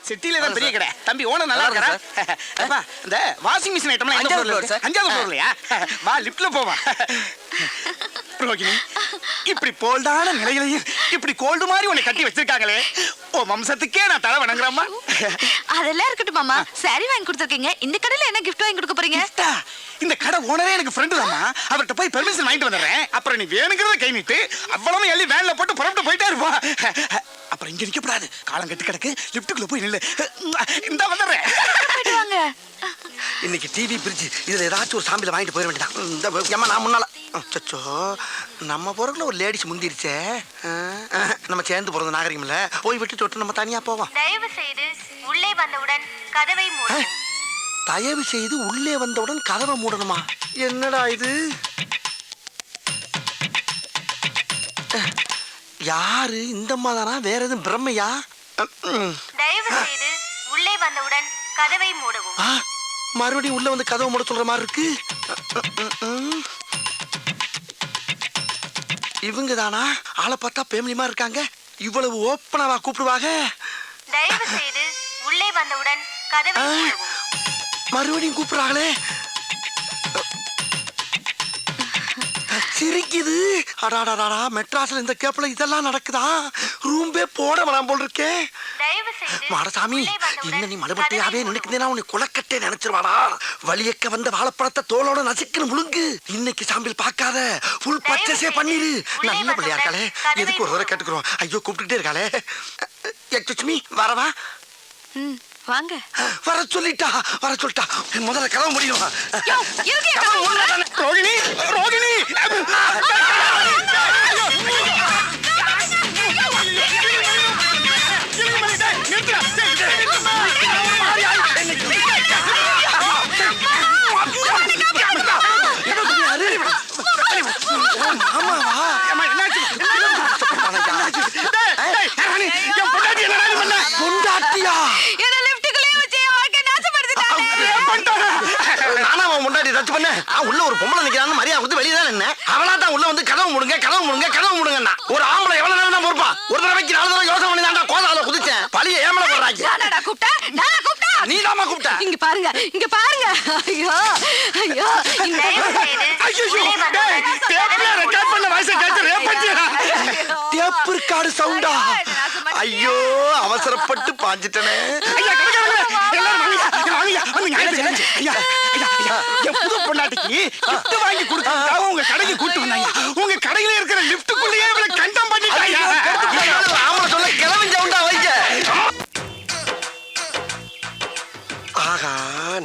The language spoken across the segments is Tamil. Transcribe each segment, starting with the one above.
சிட்டில தான் பெரிய கடை. தம்பி ஓனர் நல்லா இருக்கா? அப்பா இந்த வாஷிங் மிஷின் ஐட்டம்லாம் எந்த ஃப்ளோர்ல இருக்கு? 5வது ஃப்ளோர்லயா? வா லிஃப்ட்ல போவா. ரோகிணி இப்படி போல்டான நிலையிலையும் இப்படி கோல்டு மாதிரி உன்னை கட்டி வச்சிருக்காங்களே, ஓ வம்சத்துக்கே நான் தலை வணங்குறேம்மா. அதெல்லாம் இருக்கட்டும் மாமா. சாரி வாங்கி கொடுத்துருக்கீங்க. இந்த கடையில என்ன கிஃப்ட் வாங்கி கொடுக்க போறீங்க? இந்த கடை ஓனரே எனக்கு ஃப்ரெண்டு தான்மா. அவர்கிட்ட போய் பெர்மிஷன் வாங்கிட்டு வந்துடுறேன். அப்புறம் நீ வேணுங்கிறத கை நீட்டு அவ்வளவு எள்ளி வேன்ல போட்டு புறப்பட்டு போயிட்டே இருப்பா. அப்புறம் இங்க நிக்கப்படாது, காலம் கட்டி கிடக்கு. லிஃப்ட்டுக்குள்ள போய் நில்லு. இந்த வந்துடுறேன். இன்னைக்கு டிவி பிரிட்ஜ் இதுல ஏதாச்சும் ஒரு சாம்பியில் வாங்கிட்டு போயிட வேண்டியதான். இந்த ஏமா நான் முன்னால அச்சோ நம்ம போறதுல ஒரு லேடிஸ் முந்திருச்சே. நம்ம சேர்ந்து போறது நாகரிகம் இல்ல. போய் விட்டு தொட்டு நம்ம தனியா போவோம். தயவு செய்து உள்ளே வந்தவுடன் கதவை மூடவும். தயவு செய்து உள்ளே வந்தவுடன் கதவை மூடணுமா? என்னடா இது? யாரு இந்த அம்மாதானா? வேற எதுவும் பிரம்மையா? தயவு செய்து உள்ளே வந்தவுடன் கதவை மூடவும். மறுபடியும் உள்ள வந்து கதவை மூட சொல்ற மாதிரி இருக்கு. இவங்க தானா? ஆளை பார்த்தா பேமிலிமா இருக்காங்க. இவ்வளவு ஓப்பனாவா கூப்பிடுவாங்க? தயவு செய்து உள்ளே வந்தவுடன் கதவை மூடவும். மறுபடியும் கூப்பிடுறாங்களே. சிரிக்குது. அடாடாடா, மெட்ராஸ்ல இந்த கேப்ல இதெல்லாம் நடக்குதா? ரூம்பே போட வேணாம் போல் இருக்கே. தயவு செய்து மாடசாமி, இன்னும் நீ மடுபட்டையாவே நினைக்கிறேன்னா உன்னை குலக்கட்டே நினைச்சிருவாடா. வலியக்க வந்த வாழைப்பழத்தை தோலோட நசுக்குன்னு முழுங்கு. இன்னைக்கு சாம்பிள் பார்க்காத, ஃபுல் பர்ச்சேஸே பண்ணிரு. நல்ல பிள்ளையா இருக்காளே, எதுக்கு ஒரு தடவை கேட்டுக்கிறோம். ஐயோ கூப்பிட்டுட்டே இருக்காளே. எக்ஸ்கியூஸ் மீ, வரவா? வாங்க. வர சொல்லிட்டா. முதல்ல கதவு முடியும். ரோகிணி ரோகிணி உள்ள ஒரு பொம்பளை நிக்கிறான்னு மரியாதை கொடுத்து வெளியே தான் நின்ன. அவளா தான் உள்ள வந்து கதவு முடுங்கன்னா ஒரு ஆம்பளை எவ்வளவு நேரம் தான் பொறுப்பா? ஒரு தடவைக்கு 4 தடவை யோசனை பண்ணி தான் கோதால குதிச்சேன். பழிய ஏமல போடுறாங்க. நீ தாமா கூப்பிட்ட? இங்க பாருங்க. ஐயோ ஐயோ. ரெக்கார்ட் பண்ண வாய்ஸ் கேட்டு ரேப்பட்டியா? டேப் ரெக்கார்ட் சவுண்டா? ஐயோ அவசரப்பட்டு பாஞ்சிட்டனே. ஐயா எல்லாரும் வாங்க. என் புது பொண்டாட்டிக்கு லிஃப்ட் வாங்கி கொடுத்ததுக்காக உங்க கடைக்கு கூட்டு வந்தாங்க. உங்க கடையில இருக்கிற லிஃப்ட்டுக்குள்ளேயே இவளை கண்டம் பண்ணிட்டாங்க. ஆமா சொல்ல கிளம்பி சவுண்டா வைக்க. ஆகா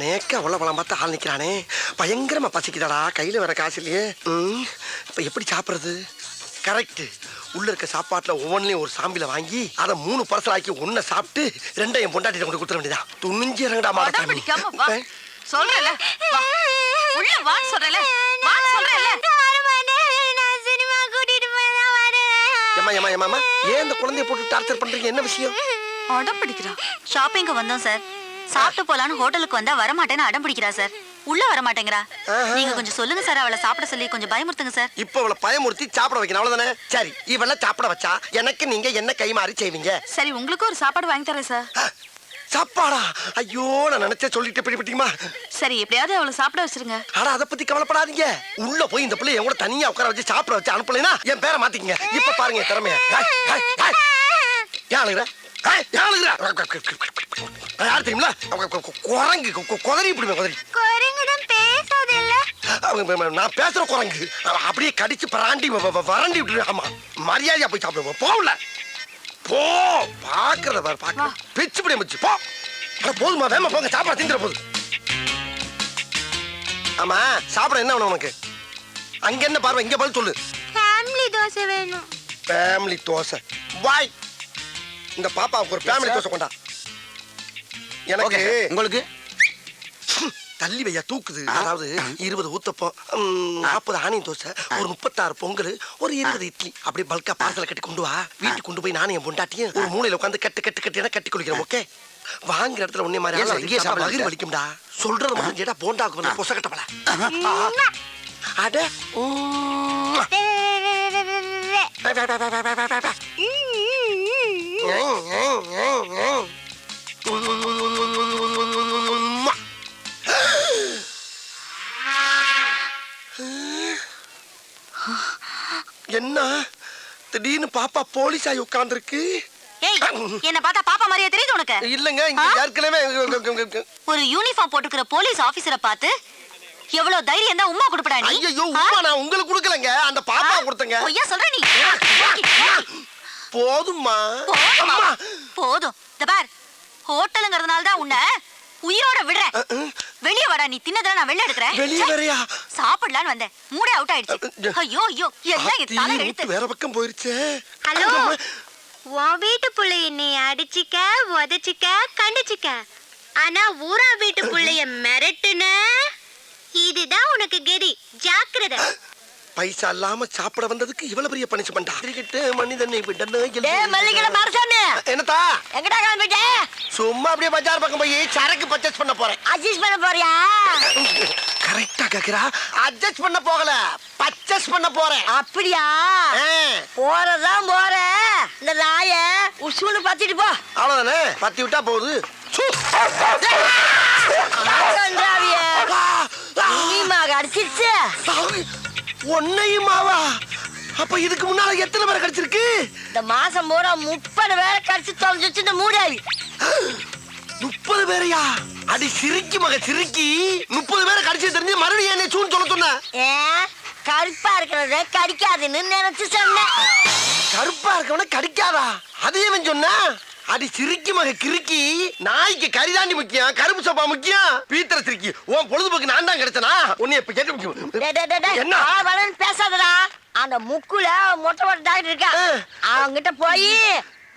நேக்க உள்ள பார்த்தா ஆள் நிக்கிறானே. பயங்கரமா பசிக்குதாடா. கையில வர காசு இல்லையே. இப்ப எப்படி சாப்பிடுறது? கரெக்ட். உள்ள இருக்க சாப்பாட்டுல ஒவ்வொன்றையும் ஒரு சாம்பில வாங்கி அதை 3 பார்சல் ஆக்கி 1 சாப்பிட்டு 2 என் பொண்டாட்டிட்ட கொண்டு கொடுத்துட வேண்டியதான். துணிஞ்சு இறங்கடா மாடசாமி. சொல்றல உள்ள வான்னு சொல்றல. சினிமா கூட்டிட்டு போய் ஏமா ஏன் இந்த குழந்தைய போட்டு டார்ச்சர் பண்றீங்க? என்ன விஷயம்? அடம் பிடிக்கிறா. ஷாப்பிங்க்கு வந்தோம் சார். சாப்பிட்டு போலான்னு ஹோட்டலுக்கு வந்தா வரமாட்டேன்னு அடம் பிடிக்கிறா சார். உள்ள வர மாட்டேங்கிறா. நீங்க கொஞ்சம் சொல்லுங்க சார். அவளை சாப்பிட சொல்லி கொஞ்சம் பயமுறுத்துங்க சார். இப்ப அவளை பயமுறுத்தி சாப்பிட வைக்கணும் அவ்வளவுதானே? சரி இவள சாப்பிட வச்சா எனக்கு நீங்க என்ன கை மாறி செய்வீங்க? சரி உங்களுக்கு ஒரு சாப்பாடு வாங்கி தரேன் சார். சாப்பாடா? ஐயோ நான் நினைச்சே சொல்லிட்டு பிடிப்பிட்டீமா. சரி எப்படியாவது அவளை சாப்பிட வச்சிருங்க. ஆனா அதை பத்தி கவலைப்படாதீங்க. உள்ள போய் இந்த பிள்ளை என் கூட தனியா உட்கார வச்சு சாப்பிட வச்சு அனுப்பலைன்னா என் பேரை மாத்திக்கங்க. இப்ப பாருங்க திறமைய. யார் தெரியுங்களா? குரங்கு குதறி இப்படி குதறி. நான் பேசுற குரங்கு அப்படியே கடிச்சு பராண்டி வறண்டி விட்டு. ஆமா மரியாதையா போய் சாப்பிடுவோம். போகல போ. பாக்குறத பாரு. பாக்க பிச்சு பிடி மிச்சு போ. போதுமா? வேமா போங்க. சாப்பாடு திங்கிற போது. ஆமா சாப்பிட என்ன வேணும் உனக்கு? அங்க என்ன பார்வை? இங்க பதில் சொல்லு. ஃபேமிலி தோசை வேணும். ஃபேமிலி தோசை வாய். இந்த பாப்பாவுக்கு ஒரு ஃபேமிலி தோசை கொண்டா. எனக்கு உங்களுக்கு தள்ளி வையா தூக்குது. அதாவது 20 ஊத்தப்பம், 40 ஆனியன் தோசை, ஒரு 36 பொங்கல், ஒரு 20 இட்லி அப்படி பல்கா பார்சல கட்டி கொண்டு வா. வீட்டுக்கு கொண்டு போய் நானும் என் பொண்டாட்டியும் ஒரு மூலையில உட்காந்து கட்டி குளிக்கிறோம். ஓகே? வாங்குற இடத்துல உன்னை மாதிரி இங்கே சாப்பிட வயிறு வலிக்கும்டா. சொல்றது மட்டும் கேட்டா போண்டாக்கு வந்து பொச கட்டப்பல. அட என்ன திடீர்னு பாப்பா போலீஸ் ஆகி உட்கார்ந்துருக்கு? ஏய் என்ன பார்த்தா பாப்பா மாதிரியே தெரியுது உனக்கு? இல்லங்க இங்க ஏற்கனவே ஒரு யூனிஃபார்ம் போட்டுக்கிற போலீஸ் ஆபீசரை பார்த்து எவ்வளவு தைரியம் தான் உம்மா கொடுப்படா நீ? ஐயோ உம்மா நான் உங்களுக்கு கொடுக்கலங்க, அந்த பாப்பா கொடுத்தங்க. பொய்யா சொல்ற நீ? போதும்மா. போதுமா? அம்மா. போதும். இந்த பார், ஹோட்டலுங்கிறதுனால தான் உன்னை உயிரோட விடுறேன். வெளிய வாடா, நீ தின்னதெல்லாம் நான் வெளிய எடுக்கிறேன். வெளிய வரையா? சாப்பிடலான்னு வந்தேன், மூடே அவுட் ஆயிடுச்சு. ஐயோ ஐயோ, எல்லாம் என் தலை எழுத்து. வேற பக்கம் போயிருச்சே. ஹலோ, உன் வீட்டு புள்ளைய நீ அடிச்சிக்க, உதச்சிக்க, கண்டிச்சிக்க. ஆனா ஊரா வீட்டு புள்ளைய மிரட்டுன, இதுதான் உனக்கு கெதி. ஜாக்கிரதை. பைசா இல்லாம சாப்பிட வந்ததுக்கு இவ்வளவு பெரிய பனிஷ்மெண்டா? மனிதனை என்னத்தா எங்கடா கிளம்பிட்ட? சும்மா அப்படியே பஜார் பக்கம் போய் சரக்கு பர்ச்சேஸ் பண்ண போறேன். அட்ஜஸ்ட் பண்ண போறியா? கரெக்டா கேக்குறா. அட்ஜஸ்ட் பண்ண போகல, பர்ச்சேஸ் பண்ண போறேன். அப்படியா? போறதான் போற. இந்த நாய உசுன்னு பத்திட்டு போ. அவ்வளவுதானே, பத்தி விட்டா போகுது. அடிச்சிருச்சு ஒன்னையுமாவா? அப்ப இதுக்கு முன்னால எத்தனை பேரை கடிச்சிருக்கு? இந்த மாசம் பூரா 30 பேரை கடிச்சு தொலைஞ்சிச்சு இந்த மூடாவி. 30 பேரையா? அடி சிரிக்கி மக சிரிக்கி. 30 பேரை கடிச்சு தெரிஞ்சு மறுபடியும் என்ன சூன்னு சொல்ல சொன்ன? கருப்பா இருக்கிறத கடிக்காதுன்னு நினைச்சு சொன்னேன். கருப்பா இருக்கவன கடிக்காதா? அதே சொன்ன? அடி சிரிக்கி மக கிறுக்கி. நாய்க்கு கரிதாண்டி முக்கியம், கருப்பு சோப்பா முக்கியம். பீத்தர சிரிக்கி. உன் பொழுதுபோக்கு நான் தான் கிடைச்சனா? உன்னை இப்ப கேட்க என்ன பேசாதடா. அந்த முக்குல மொட்டை மொட்டை டாக்டர் இருக்கா, அவங்கிட்ட போய்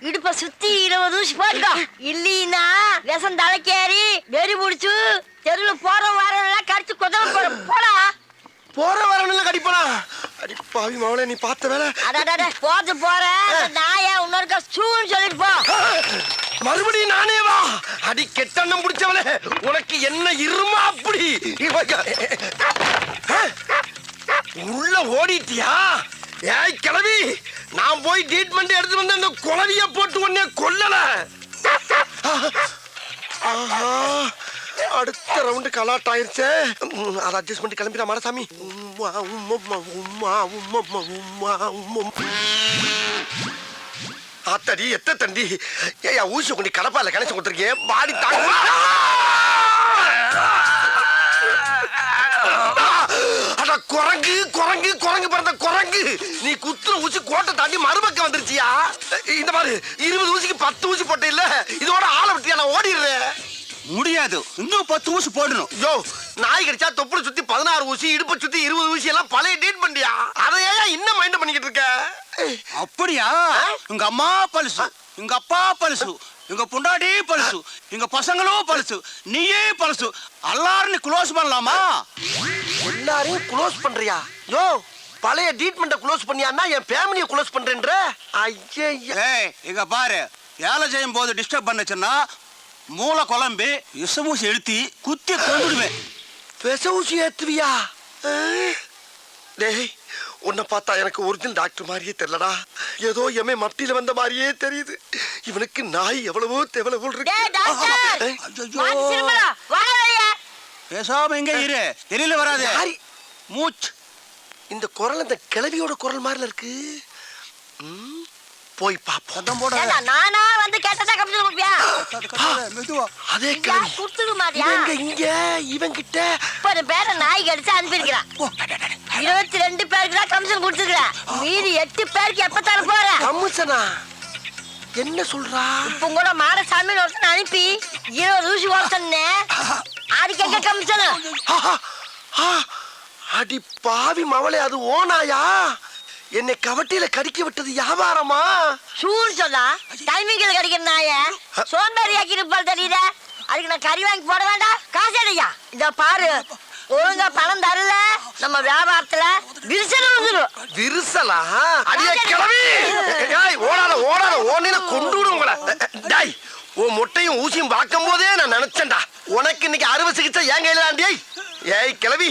இடுப்ப சுத்தி 20 ஊசி போட்டுக்கோ. இல்லீன்னா விஷம் தலைக்கேறி வெறி முடிச்சு தெருவுல போற வாரம் கடிச்சு கொதல போற. போடா. போற வரணும்ல கடிப்பனா? அடி பாவி மவளே, நீ பார்த்த வேலை. அடடட போது போற நாய இன்னொருக்க சூன்னு சொல்லிட்டு போ. மறுபடியும் நானே வா? அடி கெட்டண்ணம் பிடிச்சவளே, உனக்கு என்ன இருமா அப்படி? உள்ள ஓடிட்டியா? ஏய் கிளவி, நான் போய் ட்ரீட்மெண்ட் எடுத்து வந்து அந்த குளவிய போட்டு உன்னை கொல்லல. ஆஹா, அடுத்த ரவுண்டு கலாட் ஆயிருச்சே. அதை அட்ஜஸ்ட் பண்ணி கிளம்பிடா மாடசாமி. ஆத்தடி எத்த தண்டி. ஏயா ஊசி கொண்டு கடப்பால கணச்சு கொடுத்துருக்கேன். பாடி தாங்க. குரங்கு குரங்கு குரங்கு பிறந்த குரங்கு. நீ குத்துற ஊசி கோட்டை தாண்டி மறுபக்கம் வந்துருச்சியா? இந்த மாதிரி 20 ஊசிக்கு 10 ஊசி போட்ட இல்ல, இதோட ஆளை விட்டியா? நான் ஓடிடுறேன். முடியாது, இன்னும் 10 ஊசி போடணும். யோ, நாய் கடிச்சா தொப்புளை சுத்தி 16 ஊசி, இடுப்பை சுத்தி 20 ஊசி எல்லாம் பழைய டேட் பண்ணியா? அதை ஏன் இன்னும் மைண்ட் பண்ணிக்கிட்டு இருக்க? அப்படியா? உங்க அம்மா பழுசு, உங்க அப்பா பழுசு, உங்க பொண்டாட்டி பழுசு, எங்க பசங்களும் பழுசு, நீயே பழுசு. எல்லாரும் நீ க்ளோஸ் பண்ணலாமா? எல்லாரையும் க்ளோஸ் பண்றியா? யோ, பழைய ட்ரீட்மெண்ட்டை க்ளோஸ் பண்ணியான்னா என் ஃபேமிலியை க்ளோஸ் பண்றேன்ற? ஐயா, ஏய் இங்க பாரு, வேலை செய்யும் போது டிஸ்டர்ப் பண்ணுச்சுன்னா மூளை குழம்பி விஷமூசி எழுத்தி குத்தி கொண்டுடுவேன். விஷ ஊசி ஏத்துவியா? டேய், உன்னை பார்த்தா எனக்கு ஒரிஜினல் டாக்டர் மாதிரியே தெரியலடா. ஏதோ எமே மத்தியில வந்த மாதிரியே தெரியுது. இவனுக்கு நாய் எவ்வளவோ தேவல போல் பேசாம எங்க இரு, எரியில வராது மூச்சு. இந்த குரல் இந்த கிழவியோட குரல் மாதிரில இருக்கு. போய் பாப்போம். நானா வந்து கேட்டதா கம்ப்யூட்டர் கொடுப்பியா? அதே கிழவி கொடுத்துக்க மாட்டியா? இங்க இவன் கிட்ட 30 பேரை நாய் கடிச்சு அனுப்பியிருக்கிறான். 22 பேருக்கு தான் கமிஷன் கொடுத்துருக்கிறேன். மீதி 8 பேருக்கு எப்ப தர போற? கமிஷனா? என்ன சொல்றா? இப்ப கூட மாடசாமி ஒருத்தன் அனுப்பி 20 ஊசி ஓட்டனே, அதுக்கு எங்க கமிஷன்? அடி பாவி மவளே, அது ஓனாயா? என்னை கவட்டியில கடிக்க விட்டது வியாபாரமா? சூர் சொன்னா டைமிங்ல கடிக்கிற நாய சோம்பேறி ஆக்கி இருப்பாள் தெரியுத. அதுக்கு நான் கறி வாங்கி போட வேண்டாம்? காசு இல்லையா? இத பாரு, ஒழுங்கா பணம் தரல நம்ம வியாபாரத்துல விரிசல் வந்துடும். விரிசலா? அடியே கிளவி, ஏய் ஓடாத ஓடாத, ஓடினா கொண்டு விடும் உங்களை. டேய், உன் முட்டையும் ஊசியும் பார்க்கும் போதே நான் நினைச்சேன்டா உனக்கு இன்னைக்கு அறுவை சிகிச்சை ஏன் கையில ஆண்டியை. ஏய் கிளவி,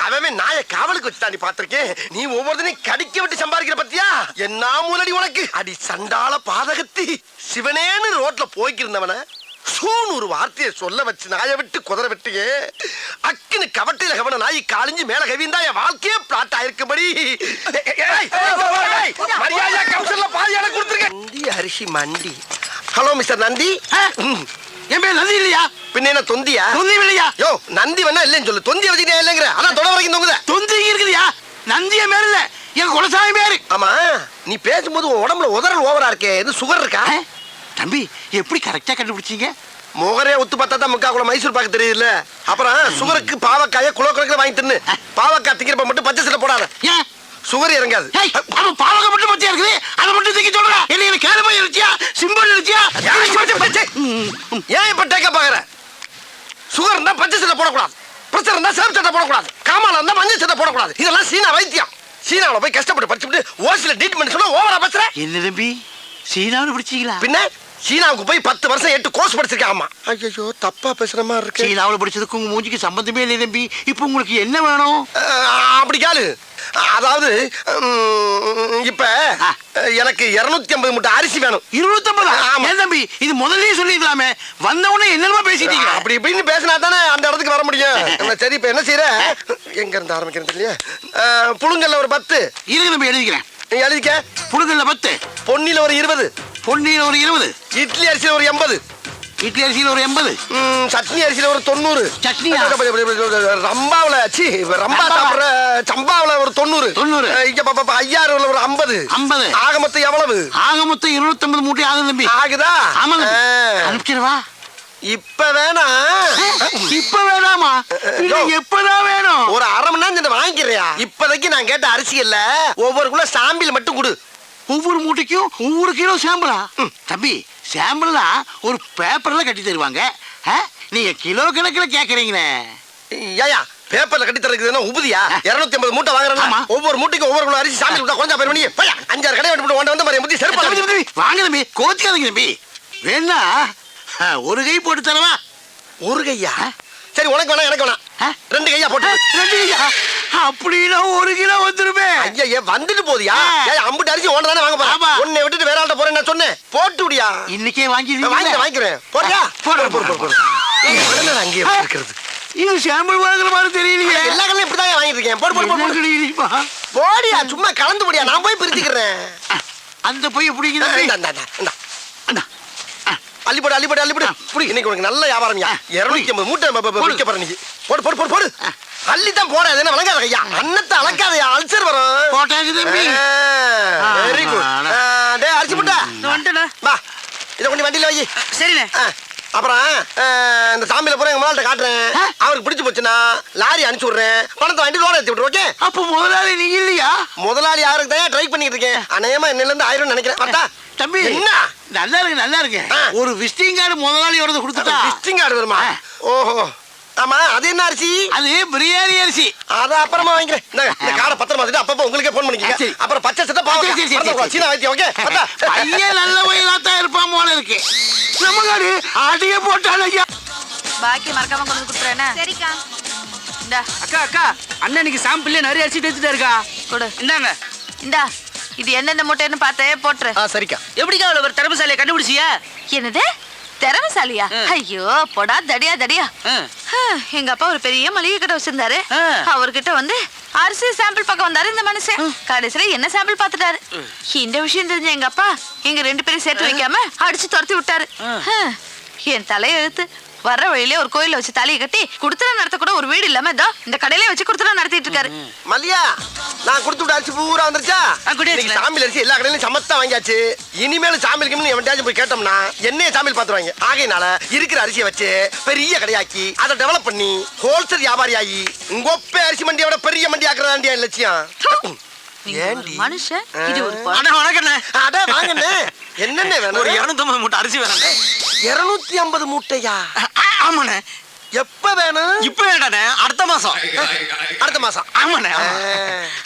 அவன் நாயை காவலுக்கு வச்சு தாண்டி பாத்திருக்கேன். நீ ஒவ்வொருத்தனையும் கடிக்க விட்டு சம்பாதிக்கிற பத்தியா? என்ன மூலடி உனக்கு? அடி சண்டால பாதகத்தி. சிவனேன்னு ரோட்ல போய்க்கிருந்தவன சூன்னு ஒரு வார்த்தையை சொல்ல வச்சு நாயை விட்டு குதிரை விட்டுயே அக்குன்னு கவட்டையில கவன நாய் காலிஞ்சு மேல கவிந்தா என் வாழ்க்கையே பிளாட் ஆயிருக்கும்படி மரியாதையா கவுன்சிலர்ல பாதியால கொடுத்துருங்க. நந்தி அரிசி மண்டி. Hello mister Nandi. என் பேர் நந்தி இல்லையா? பின்ன என்ன தொந்தியா? தொந்தி இல்லையா? யோ நந்தி வேணா இல்லைன்னு சொல்லு. தொந்தியை வச்சுக்கிட்டே இல்லைங்கிற அதான் தொட வரைக்கும் தொங்குத. தொந்தி இருக்குதுயா, நந்திய பேர் இல்ல, என் குலசாமி பேரு. ஆமா நீ பேசும்போது உன் உடம்புல உதறல் ஓவரா இருக்கே, எது சுகர் இருக்கா? தம்பி எப்படி கரெக்டா கண்டுபிடிச்சீங்க? முகரே ஒத்து பார்த்தா தான் முக்கா குளம் மைசூர் பாக்கு தெரியுதுல்ல. அப்புறம் சுகருக்கு பாவக்காய குலோ கணக்கில் வாங்கி தின்னு. பாவக்காய் திங்கிறப்ப மட்டும் பச்சை சட்டை போடாத, ஏன் சுகர் இறங்காது. அவன் பாவக மட்டும் பச்சையா இருக்குது, அதை மட்டும் தூக்கி சொல்றா. என்ன கேள போய் இருச்சியா, சிம்பிள் இருச்சியா? ஏன் இப்ப டேக்க பாக்குற? சுகர் இருந்தா பச்சை சட்டை போடக்கூடாது, பிரஷர் இருந்தா சேம் சட்டை போடக்கூடாது, காமால இருந்தா மஞ்சள் சட்டை போடக்கூடாது. இதெல்லாம் சீனா வைத்தியம். சீனாவில் போய் கஷ்டப்பட்டு படிச்சுட்டு ஓசில ட்ரீட்மெண்ட் சொன்னா ஓவரா பேசுற. என்ன தம்பி சீனாவில் பிடிச்சிங்களா? பின்ன சீனாவுக்கு போய் 10 வருஷம் 8 கோர்ஸ் படிச்சிருக்கேன். ஆமா ஐயோ தப்பா பேசுற மாதிரி இருக்கு. சீனாவில் படிச்சதுக்கு உங்க மூஞ்சிக்கு சம்பந்தமே இல்லை தம்பி. இப்போ உங்களுக்கு என்ன வேணும்? அப்படி கேளு. அதாவது இப்ப எனக்கு 250 மூட்டை அரிசி வேணும். 250? ஆமா. ஏன் தம்பி இது முதல்லயே சொல்லிருக்கலாமே, வந்த உடனே என்னமா பேசிட்டீங்க? அப்படி இப்படின்னு பேசினா தானே அந்த இடத்துக்கு வர முடியும். சரி இப்ப என்ன செய்யற? எங்க இருந்து ஆரம்பிக்கிறது இல்லையா? புழுங்கல்ல ஒரு 10 இருக்கு தம்பி, எழுதிக்கிறேன். நீ எழுதிக்க. புழுங்கல்ல 10, பொன்னில ஒரு 20, பொன்னியில ஒரு 20, இட்லி அரிசியில ஒரு 80, இட்லி அரிசியில ஒரு 80, சட்னி அரிசியில ஒரு 90, சட்னியா? ரம்பாவுல ரம்பா சாப்பிடுற சம்பாவுல ஒரு 90, 90. இங்க பாப்பா ஐயாறுல ஒரு 50. 50. ஆக மொத்தம் எவ்வளவு? ஆக மொத்தம் 250 மூட்டை ஆகும் தம்பி. ஆகுதா? ஆமாங்க, அனுப்பிச்சிடவா? இப்ப வேணா? இப்ப வேணாமா? எப்பதான் வேணும்? ஒரு அரை மணி நேரம் வாங்கிக்கிறியா? இப்போதைக்கு நான் கேட்ட அரிசி இல்ல, ஒவ்வொரு கிலோ சாம்பிள் மட்டும் கொடு. ஒவ்வொரு மூட்டைக்கும் ஒவ்வொரு கிலோ சாம்பிளா? தம்பி சாம்பிள்னா ஒரு பேப்பர்ல கட்டி தருவாங்க, நீங்க கிலோ கணக்கில் கேக்குறீங்களே. ஏயா பேப்பர்ல கட்டி தரதுன்னா உபதியா? 250 மூட்டை ஆமா. வாங்குறேன், ஒவ்வொரு மூட்டைக்கும் ஒவ்வொரு கிலோ அரிசி சாம்பிள் கொடுத்தா கொஞ்சம் பேர் பண்ணி 5-6 கடை விட்டு வந்து மாதிரி முத்தி செருப்பாங்க. வாங்க தம்பி, கோச்சிக்காதீங்க தம்பி. வேணா ஒரு கை போட்டு தரவா? ஒரு கையா? சரி உனக்கு வேணா எனக்கு வேணா, 2 கையா போட்டு. 2 கையா? அப்படின்னா 1 கிலோ வந்துருமே. ஐயா வந்துட்டு போதியா? அம்புட்டு அரிசி ஒன்று தானே வாங்க ஆமா. போறேன், உன்னை விட்டுட்டு வேற ஆள்கிட்ட போறேன் நான் சொன்னேன். போட்டு விடியா? இன்னைக்கே வாங்கிக்கிறேன். போறியா? போடுறேன். அங்கேயே இருக்கிறது இது சாம்பிள் வாங்குற மாதிரி தெரியலையே. எல்லா கடையும் இப்படிதான் வாங்கிட்டு இருக்கேன். போடு போடு போடு தெரியுமா? போடியா, சும்மா கலந்து போடியா, நான் போய் பிரிச்சுக்கிறேன். அந்த போய் எப்படி அள்ளிப்போடு அள்ளிப்போடு அள்ளிப்போடு. இன்னைக்கு உனக்கு நல்ல வியாபாரம்யா. 250 மூட்டை விற்க போற நீ. போடு போடு போடு போடு. அள்ளித்தான் போட, அது என்ன வழங்காத ஐயா, அன்னத்தை அளக்காதயா, அல்சர் வரும். போட்டாச்சு தம்பி. Very good. டேய் அரிசி முட்டை வா, இதை கொண்டு வண்டியில வை. சரிண்ணே. அப்புறம் இந்த சாமியில பூரா எங்க முதலாளிட்ட காட்டுறேன். அவருக்கு பிடிச்சு போச்சுன்னா லாரி அனுப்பிச்சு விடுறேன், பணத்தை வாங்கி லோன் எடுத்து விட்டுரு. ஓகே? அப்ப முதலாளி நீங்க இல்லையா? முதலாளி யாருக்கு தான் ட்ரை பண்ணிட்டு இருக்கேன். அநேகமா என்னல இருந்து 1000 நினைக்கிறேன். பார்த்தா தம்பி என்ன நல்லா இருக்கு, நல்லா இருக்கு. ஒரு விசிட்டிங் கார்டு முதலாளி வரது கொடுத்துட்டா. விசிட்டிங் கார்டு வருமா? ஓஹோ ஆமா. அது என்ன அரிசி? அது பிரியாணி அரிசி. அத அப்புறமா வாங்கிக்கிறேன். இந்த கார்டை பத்திரமா வச்சுட்டு அப்பப்போ உங்களுக்கே போன் பண்ணிக்கங்க. சரி. அப்புறம் பச்சை சட்டை பாவக்காய் சரி, சரி, சரி. சீனா வைத்தியம். ஓகே? பார்த்தா பையன் நல்ல வயலா தான் இருப்பான் போல இருக்கு. நம்ம காரு ஆடிய போட்டான் ஐயா. பாக்கி மறக்காம கொண்டு வந்து கொடுத்துறேன். சரிக்கா. இந்தா அக்கா அக்கா அண்ணனுக்கு சாம்பிள்ல நிறைய அரிசி எடுத்துட்டா இருக்கா. கொடு. இந்தாங்க. இந்தா இது என்னென்ன மூட்டைன்னு பார்த்து போட்டுரு. சரிக்கா. எப்படிக்கா அவ்வளவு ஒரு திறமைசாலியை கண்டுபிடிச்சியா? என்னது திறமைசாலியா? ஐயோ போடா தடியா தடியா. எங்க அப்பா ஒரு பெரிய மளிகை கடை வச்சிருந்தாரு. அவர்கிட்ட வந்து அரிசி சாம்பிள் பக்கம் வந்தாரு இந்த மனுஷன். கடைசியில என்ன சாம்பிள் பாத்துட்டாரு. இந்த விஷயம் தெரிஞ்ச எங்க அப்பா எங்க 2 பேரும் சேர்த்து வைக்காம அடிச்சு துரத்தி விட்டாரு. என் தலைய எழுத்து வர்ற வழியிலே ஒரு கோயில வச்சு தலையை கட்டி குடுத்தன நடத்த கூட ஒரு வீடு இல்லாம இதோ இந்த கடையில வச்சு குடுத்தன நடத்திட்டு இருக்காரு. மல்லியா நான் கொடுத்து விட்ட அரிசி பூரா வந்துருச்சா? குடியாச்சு. சாமியில் அரிசி எல்லா கடையிலும் சமத்தா வாங்கியாச்சு. இனிமேல் சாமிக்கு எவன்டாச்சும் போய் கேட்டோம்னா என்னைய சாமியில் பாத்துருவாங்க. ஆகையினால இருக்கிற அரிசியை வச்சு பெரிய கடையாக்கி அதை டெவலப் பண்ணி ஹோல்சேல் வியாபாரி ஆகி உங்கொப்பே அரிசி மண்டியை விட பெரிய மண்டி ஆக்குறதாண்டியா லட்சியம். ஏண்டி மனுஷன் இது ஒரு அண்ணா வணக்கண்ணே. அட வாங்கண்ணே. என்னென்ன வேணும்? ஒரு 250 மூட்டை அரிசி வேணும். 250 மூட்டையா? ஆமாண்ணே. எப்ப வேணும்? இப்ப வேண்டாண்ணே, அடுத்த மாசம். அடுத்த மாசம்? ஆமாண்ணே.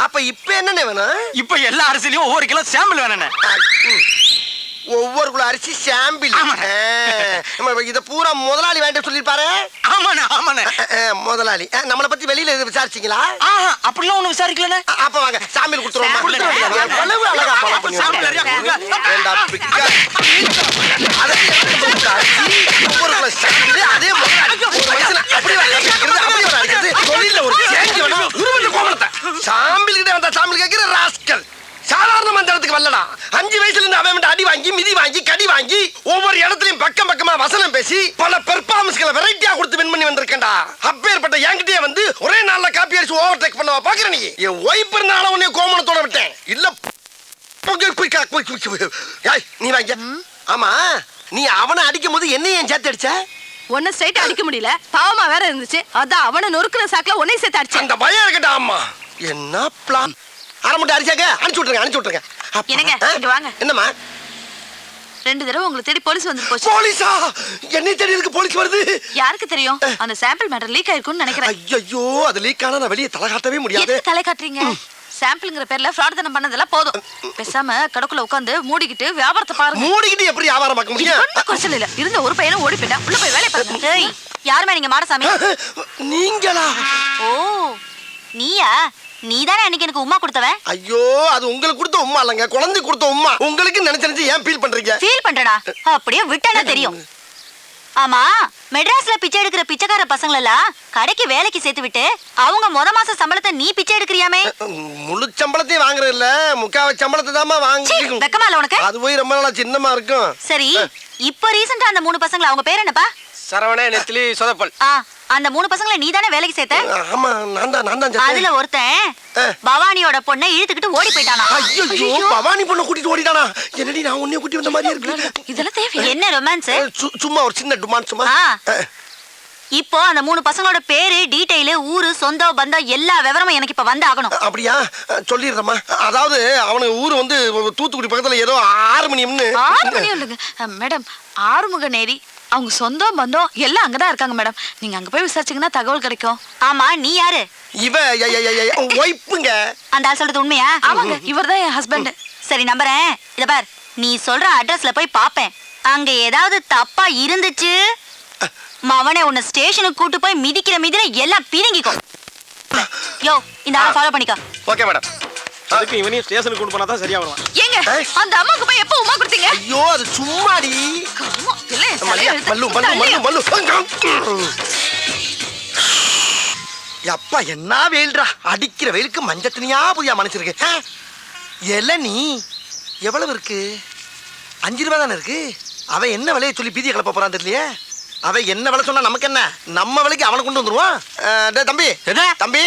அப்ப இப்ப என்னென்ன வேணும்? இப்ப எல்லா அரிசிலையும் ஒவ்வொரு கிலோ சாம்பிள் வேணுண்ணே. ஒவ்வொரு கிலோ அரிசி சாம்பிள். இத பூரா முதலாளி வேண்டாம் சொல்லிருப்பாரு. ஆமாண்ணே ஆமாண்ணே. முதலாளி நம்மளை பத்தி வெளியில எது விசாரிச்சீங்களா? அப்படிலாம் ஒண்ணு விசாரிக்கலண்ணே. அப்ப வாங்க சாம்பிள் கொடுத்துருவோம். ஒவ்வொரு கிலோ பார்த்தா சாம்பிள் கேட்கிற ராஸ்கல். சாதாரண மந்திரத்துக்கு வரலடா. 5 வயசுல இருந்து அவன் அடி வாங்கி மிதி வாங்கி கடி வாங்கி ஒவ்வொரு இடத்துலயும் பக்கம் பக்கமா வசனம் பேசி பல பெர்ஃபார்மன்ஸ்களை வெரைட்டியா கொடுத்து வின் பண்ணி வந்திருக்கேன்டா. அப்பேற்பட்ட என்கிட்டயே வந்து ஒரே நாள்ல காப்பி அடிச்சு ஓவர்டேக் பண்ணவா பாக்குற நீ? என் ஒய்ஃப் இருந்தால உன்னை கோமணத்தோட விட்டேன். இல்ல ஏய், நீ வாங்க. ஆமா, நீ அவனை அடிக்கும் போது என்ன ஏன் சேர்த்து அடிச்ச? ஒன்ன ஸ்ட்ரைட் அடிக்க முடியல, பாவமா வேற இருந்துச்சு. அதான் அவனை நொறுக்குற சாக்குல உன்னை சேர்த்து அடிச்சேன். அந்த பயம் இருக்கட்டா. அம்மா என்ன பிளான்? அரை மட்டும் அடிச்சாங்க. அனுப்பிச்சு விட்டுருங்க. என்னங்க, இங்க வாங்க. என்னம்மா? 2 தடவை உங்களை தேடி போலீஸ் வந்து போச்சு. போலீஸா? என்னை தேடி இருக்கு போலீஸ் வருது? யாருக்கு தெரியும்? அந்த சாம்பிள் மேட்டர் லீக் ஆயிருக்கும்னு நினைக்கிறேன். ஐயோ, அது லீக் ஆனா நான் வெளியே தலை காட்டவே முடியாது. எதுக்கு தலை காட்டுறீங்க? சாம்பிள்ங்கிற பேர்ல ஃப்ராட் தனம் பண்ணதெல்லாம் போதும். பேசாம கடக்குள்ள உட்கார்ந்து மூடிக்கிட்டு வியாபாரத்தை பாருங்க. மூடிக்கிட்டு எப்படி வியாபாரம் பார்க்க முடியும்? ஒண்ணும் குறைச்சல் இல்ல. இருந்த ஒரு பையனும் ஓடி போயிட்டான். உள்ள போய் வேலைய பாருங்க. ஏய், யாருமே நீங்க மாடசாமி? நீங்களா? ஓ, நீயா? நீதானே அன்னைக்கு எனக்கு உமா கொடுத்தவன்? ஐயோ, அது உங்களுக்கு கொடுத்த உம்மா இல்லங்க, குழந்தை கொடுத்த உம்மா. உங்களுக்கு நினைச்சு ஏன் ஃபீல் பண்றீங்க? ஃபீல் பண்றடா. அப்படியே விட்டானே தெரியும். ஆமா, மெட்ராஸ்ல பிச்சை எடுக்கிற பிச்சைக்கார பசங்கள எல்லாம் கடைக்கு வேலைக்கு சேர்த்து விட்டு அவங்க மாச சம்பளத்தை நீ பிச்சை எடுக்கிறியாமே? முழு சம்பளத்தையும் வாங்குறது இல்ல, முக்காவ சம்பளத்தை தாமா வாங்கி. வெக்கமா இல்ல உனக்கு? அது போய் ரொம்ப நாளா சின்னமா இருக்கும். சரி, இப்போ ரீசெண்டா அந்த 3 பசங்கள, அவங்க பேர் என்னப்பா? சரவண, நெத்திலி, சொதப்பல். அந்த 3 பசங்களை நீ தானே வேலைக்கு சேர்த்த? ஆமா, நான் தான் அதுல ஒருத்தன் பவானியோட பொண்ணை இழுத்துக்கிட்டு ஓடி போயிட்டானா? ஐயோ, பவானி பொண்ணை கூட்டிட்டு ஓடிட்டானா? என்னடி நான் உன்னைய கூட்டி வந்த மாதிரி இருக்கு. இதெல்லாம் தேவை? என்ன ரொமான்ஸ்? சும்மா ஒரு சின்ன டுமான் சும்மா. இப்போ அந்த 3 பசங்களோட பேரு, டீடைல், ஊரு, சொந்தம், பந்தம் எல்லா விவரமும் எனக்கு இப்ப வந்து ஆகணும். அப்படியா? சொல்லிடுறேம்மா. அதாவது அவனுக்கு ஊரு வந்து தூத்துக்குடி பக்கத்துல ஏதோ 6 மணியம்னு. 6 மணி இல்லைங்க மேடம். ஆறுமுக நேரி. அவங்க சொந்தம் பந்தம் எல்லாம் அங்கதான் இருக்காங்க மேடம். நீங்க அங்க போய் விசாரிச்சீங்கன்னா தகவல் கிடைக்கும். ஆமா, நீ யாரு? இவ ஒய்ஃபுங்க. அந்த ஆள் சொல்றது உண்மையா? ஆமாங்க, இவர்தான் என் ஹஸ்பண்ட். சரி, நம்புறேன். இத பார், நீ சொல்ற அட்ரஸ்ல போய் பாப்பேன். அங்க ஏதாவது தப்பா இருந்துச்சு, மவனே உன்னை ஸ்டேஷனுக்கு கூட்டு போய் மிதிக்கிற மிதில எல்லாம் பிரிங்கிக்கும். யோ, இந்த ஆளை ஃபாலோ பண்ணிக்கோ. Okay madam. அதுக்கு இவனையும் ஸ்டேஷனுக்கு கொண்டு போனா தான் சரியா வருவான். ஏங்க, அந்த அம்மாக்கு போய் எப்போ உமா கொடுத்தீங்க? ஐயோ, அது சும்மாடி. கர்மம், எல்லாம் என் தலையில மல்லு இழுத்து மல்லு மல்லு தலையில. மல்லு. அப்பா, என்ன வெயில்டா. அடிக்கிற வெயிலுக்கு மஞ்சள் தனியா புதியா மனுஷருக்கு. இளநீ எவ்வளவு இருக்கு? 5 ரூபா தானே இருக்கு. அவன் என்ன விலையை சொல்லி பீதியை கிளப்ப போறான் தெரியலையே. அவன் என்ன விலை சொன்னா நமக்கு என்ன? நம்ம விலைக்கு அவனை கொண்டு வந்துருவான். தம்பி, தம்பி.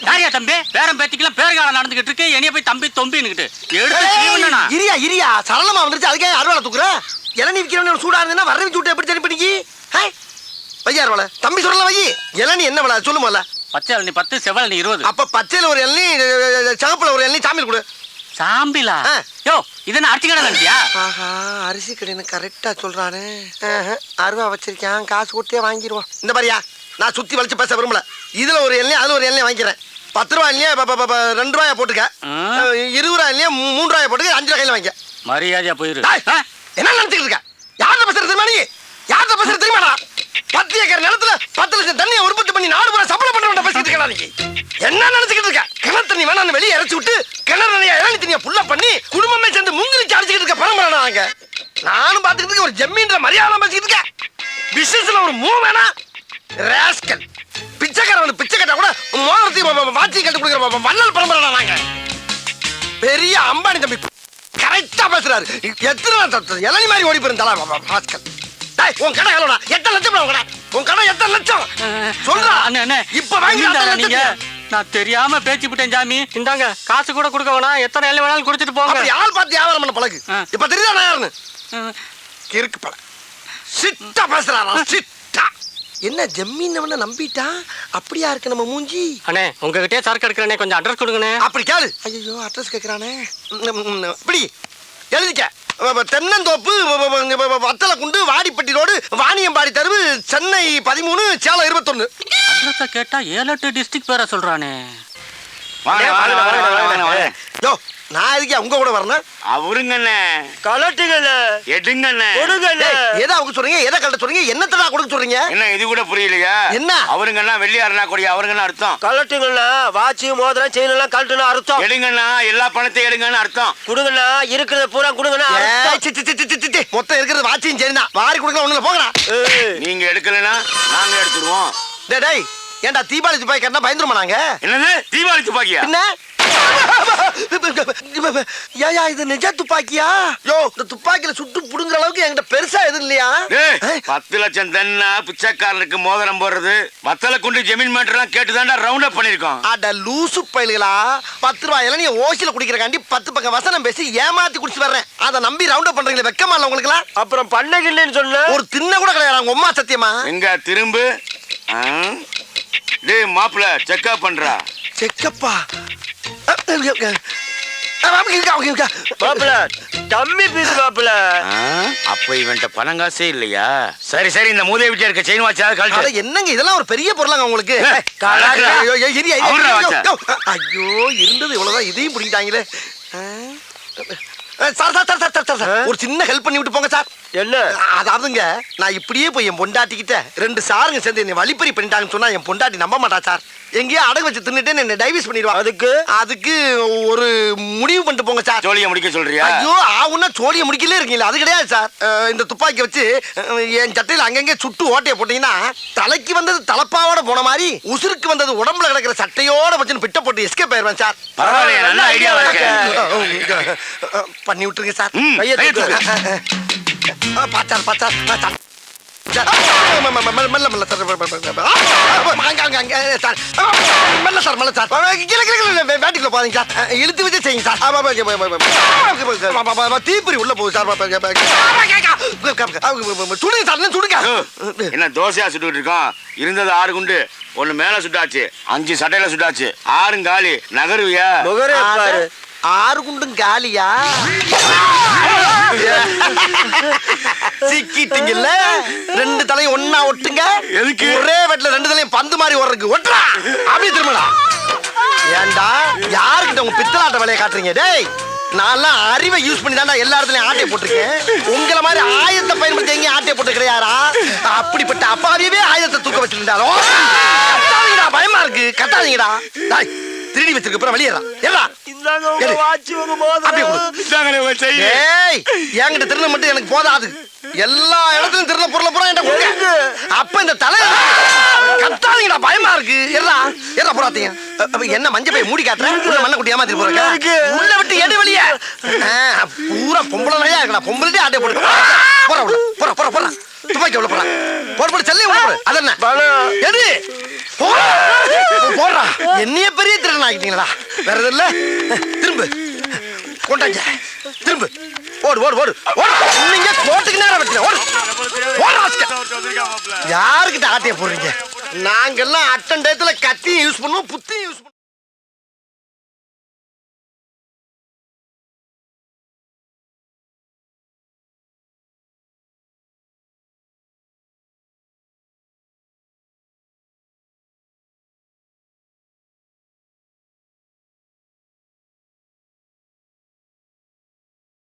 யாரியா தம்பி? பேரம் பேத்திக்கலாம் பேர்காலம் நடந்துகிட்டு இருக்கு. என்னைய போய் தம்பி தொம்பின்னுகிட்டு இரியா சரளமா வந்துருச்சு. அதுக்கே அறுவாலை தூக்குற. இளநீ விற்கிறவன சூடா இருந்ததுன்னா வரவி சூட்டை எப்படி சரி பண்ணிக்கி? வையா அறுவாலை. தம்பி சொல்லலாம் வை. இளநீ என்ன விலை சொல்லுமால? பச்சை இளநீ 10, செவ்வளநீ 20. அப்ப பச்சையில ஒரு இளநீ, சிவப்புல ஒரு இளநீ, சாமியில் கொடு. சாம்பிலா? யோ, இது என்ன அரிசி கடை நினைச்சியா? ஆஹா, அரிசி கடைன்னு கரெக்டா சொல்றானே. அருவா வச்சிருக்கேன், காசு கொடுத்தே வாங்கிடுவோம். இந்த மாதிரியா, நான் சுத்தி வலிச்சு பேச விரும்பல. இதுல ஒரு எண்ணெய், அதுல ஒரு எண்ணெய் வாங்கிக்கிறேன். 10 ரூபாய் இல்லையா, 2 ரூபாயா போட்டுக்க. 20 ரூபாய் இல்லையா, 3 ரூபாயா போட்டுக்க. 5 ரூபாய் கையில வாங்கிக்க. மரியாதையா போயிரு. என்ன நினைச்சுக்கிட்டு இருக்க? யார்கிட்ட பேசுறது தெரியுமா நீ? யார்கிட்ட பேசுறது தெரியுமாடா? 10 ஏக்கர் நிலத்துல 10 லட்சம் தண்ணியை உற்பத்தி பண்ணி 4 ரூபாய் சப்ளை பண்ண பேசிட்டு இருக்கா நீ? என்ன நினைச்சுக்கிட்டு இருக்க? கிணறு தண்ணி வேணான்னு வெளியே இறச்சி விட்டு கிணறு நிறைய இளநீ தண்ணியை புள்ள பண்ணி குடும்பமே சேர்ந்து முங்கிலிச்சு அடிச்சுக்கிட்டு இருக்க பரம்பரை நாங்க. நானும் பாத்துக்கிட்டு இருக்க. ஒரு ஜம்மீன்ற மரியாதை பேசிக்கிட்டு இருக்க. பிசினஸ்ல ஒரு மூவ் வேணா. ராஸ்கல் பிச்சைக்காரன் பிச்சை கட்டா கூட மோதிரத்தையும் வாட்சி கட்டு கொடுக்குற வள்ளல் பரம்பரை நாங்க. பெரிய அம்பானி தம்பி கரெக்டா பேசுறாரு. எத்தனை இளநீ மாதிரி ஓடி போயிருந்தாளா ராஸ்கல். உன் கடை எவ்வளோடா? 8 லட்சம். உன் கடை 8 லட்சம் சொல்றா. இப்ப வாங்கி நான் தெரியாம பேச்சு விட்டேன் சாமி. இந்தாங்க, காசு கூட கொடுக்க வேணாம். எத்தனை எல்லாம் வேணாலும் குடிச்சிட்டு போங்க. அப்படி ஆள் பார்த்து வியாபாரம் பண்ண பழகு. இப்ப தெரியுதா நான் யாருன்னு? கிறுக்கு பழ சிட்டா பேசுறாரா? சிட்டா என்ன ஜம்மீன் நம்பிட்டா? அப்படியா இருக்கு நம்ம மூஞ்சி? அண்ணே, உங்ககிட்டயே சரக்கு எடுக்கிறேனே, கொஞ்சம் அட்ரஸ் கொடுங்கண்ணே. அப்படி கேளு. ஐயோ, அட்ரஸ் கேட்கறானே. இப்படி எழுதிக்க. தென்னந்தோப்பு, வத்தலை குண்டு, வாடிப்பட்டி ரோடு, வாணியம்பாடி தெருவு, சென்னை 13, சேலம் 21. அட்ரஸை கேட்டா 7-8 டிஸ்ட்ரிக்ட் பேரை சொல்றானே. யோ, நான் எதுக்கு உங்க கூட வரணும்? அவருங்கண்ணே கலட்டுங்கண்ணே, எடுங்கண்ணே கொடுங்கண்ணே. எதை அவங்க சொல்றீங்க? எதை கலட்ட சொல்றீங்க? என்னத்தடா கொடுக்க சொல்றீங்க? என்ன இது கூட புரியலையா? என்ன அவருங்கண்ணா வெள்ளியாருனா கொடியா? அவருங்கண்ணா அர்த்தம் கலட்டுங்கண்ணா. வாட்சி மோதிரம் செயின் எல்லாம் கலட்டுனா அர்த்தம். எடுங்கண்ணா, எல்லா பணத்தையும் எடுங்கன்னு அர்த்தம். கொடுங்கண்ணா, இருக்கிறத பூரா கொடுங்கண்ணா. மொத்தம் இருக்கிறது வாட்சியும் செயின் தான். வாரி கொடுக்க ஒண்ணுல போங்கடா. நீங்க எடுக்கலனா நாங்க எடுத்துருவோம். டேய், ஏன்டா தீபாவளி துப்பாக்கி கட்டினா பயந்துருமா நாங்க? என்னது தீபாவளி துப்பாக்கியா? என்ன ஏயா இது நிஜ துப்பாக்கியா? யோ இந்த துப்பாக்கியில சுட்டு புடுங்குற அளவுக்கு என்கிட்ட பெருசா எதுவும் இல்லையா? டேய், 10 லட்சம் தன்னா பிச்சைக்காரனுக்கு மோதிரம் போடுறது வத்தல குண்டு ஜமீன் மேட்டர்லாம் கேட்டுதான்டா ரவுண்ட் அப் பண்ணிருக்கோம். அட லூசு பயல்களா, 10 ரூபாயில நீ ஓசில குடிக்கிறக்காண்டி 10 பக்கம் வசனம் பேசி ஏமாத்தி குடிச்சு வர்றேன். அதை நம்பி ரவுண்ட் அப் பண்றீங்களே, வெக்கமா இல்ல உங்களுக்கு? அப்புறம் பண்ணகில்லைன்னு சொன்ன ஒரு தின்ன கூட கிடையாது உங்க அம்மா சத்தியமா. எங்க திரும்பு. டேய் மாப்பிள செக்அப் பண்றா. செக்கப்பா மாப்பிள கம்மி பீஸ் மாப்பிள. அப்ப இவன்ட்ட பணம் காசே இல்லையா? சரி சரி, இந்த மூதேவி விட்டு இருக்க செயின் வாட்சாவது அட கழட்டு. என்னங்க இதெல்லாம் ஒரு பெரிய பொருளாங்க உங்களுக்கு? ஏய், கலாய்க்கிறா. ஐயோ, ஐயோ, இரு, ஐயோ, அவர்தான் ஐயோ, வச்சா. ஐயோ. ஐயோ இருந்தது இவ்வளவுதான், இதையும் பிடிக்கிட்டாங்களே. Sir sir sir sir sir sir, ஒரு சின்ன ஹெல்ப் பண்ணி விட்டு போங்க சார். என்ன? அதாவதுங்க, நான் இப்படியே போய் என் பொண்டாட்டிக்கிட்ட 2 சாருங்க சேர்ந்து என்னை வழிப்பறி பண்ணிட்டாங்கன்னு சொன்னா என் பொண்டாட்டி நம்ப மாட்டா சார். எங்கேயோ அடகு வச்சு தின்னுட்டு என்ன டைவர்ஸ் பண்ணிடுவான். அதுக்கு ஒரு முடிவு பண்ணிட்டு போங்க சார். ஜோலிய முடிக்க சொல்றியா? ஐயோ ஆவுன்னா சோழிய முடிக்கலே இருக்கீங்களா? அது கிடையாது சார். இந்த துப்பாக்கி வச்சு என் சட்டையில அங்கங்க சுட்டு ஓட்டைய போட்டீங்கன்னா தலைக்கு வந்தது தலப்பாவோட போன மாதிரி உசுருக்கு வந்தது உடம்புல கிடக்கிற சட்டையோட வச்சு பிட்ட போட்டு எஸ்கேப் ஆயிருவேன் சார். பரவாயில்லையா, நல்ல ஐடியாவா இருக்கு. பண்ணி விட்டுருங்க சார். கையை தூக்கு. பாச்சார் பாச்சார் மெல்ல மெல்ல சார், மெல்ல சார் மெல்ல சார், வேட்டிக்குள்ள போறீங்க சார், இழுத்து வச்சு செய்யுங்க சார். தீப்பொறி உள்ள போகுது சார். சுடுங்க சார், சுடுங்க. என்ன தோசையா சுட்டுக்கிட்டு இருக்கோம்? இருந்தது 6 குண்டு, 1 மேல சுட்டாச்சு, 5 சட்டையில சுட்டாச்சு, 6 காலி. நகருவியா? 6 குண்டும் காலியா? சிக்கிட்டீங்கல்ல, 2 தலையும் ஒண்ணா ஒட்டுங்க. எதுக்கு? ஒரே வெட்ல 2 தலையும் பந்து மாதிரி ஓடுறதுக்கு. ஒட்டுறா அப்படியே திரும்படா. ஏண்டா யாருக்கிட்ட உங்க பித்தலாட்ட வேலையை காட்டுறீங்க? டேய், நான்லாம் அறிவை யூஸ் பண்ணி தான்டா எல்லா இடத்துலயும் ஆட்டையை போட்டிருக்கேன். உங்களை மாதிரி ஆயுதத்தை பயன்படுத்தி எங்கேயும் ஆட்டையை போட்டு கிடையாரா? அப்படிப்பட்ட அப்பாவியவே ஆயுதத்தை தூக்க வச்சிருந்தாரோ? கத்தாதீங்கடா, பயமா இருக்கு, கத்தாதீங்கடா. டேய், திருடி வச்சிருக்க அப்புறம் வெளியேறா. ஏறா என்கிட்ட திருட மட்டும் எனக்கு போதாது, எல்லா இடத்துலயும் திருட பொருளை பூரா என்கிட்ட கொடுங்க. அப்ப இந்த தலை கத்தாதீங்கடா, பயமா இருக்கு. எறா எறா போறாதீங்க. என்ன மஞ்சள் பை மூடி காட்டுறேன், உள்ள மண்ணை குட்டி ஏமாத்திட்டு போறேன். உள்ள விட்டு எடு வெளியே. பூரா பொம்பளை நிறையா இருக்கடா, பொம்பளை ஆட்டை போட்டு போற உள்ள போற போற போற துப்பாக்கி உள்ள போற போற போட செல்லே உள்ள போற. அது என்ன எது போடுறா? என்னைய பெரிய திருடன் ஆகிட்டீங்களா? வேற எதுவும் இல்ல, திரும்ப கொண்டாங்க, திரும்ப ஓடு ஓடு ஓடு ஓடு. நீங்க கோட்டுக்கு நேரம் வெட்டுங்க, ஓடு ஓடு. யாருக்கிட்ட ஆட்டைய போடுறீங்க? நாங்கெல்லாம் அட்டன் டயத்துல கத்தியும் யூஸ் பண்ணுவோம், புத்தியும் யூஸ் பண்ணுவோம்.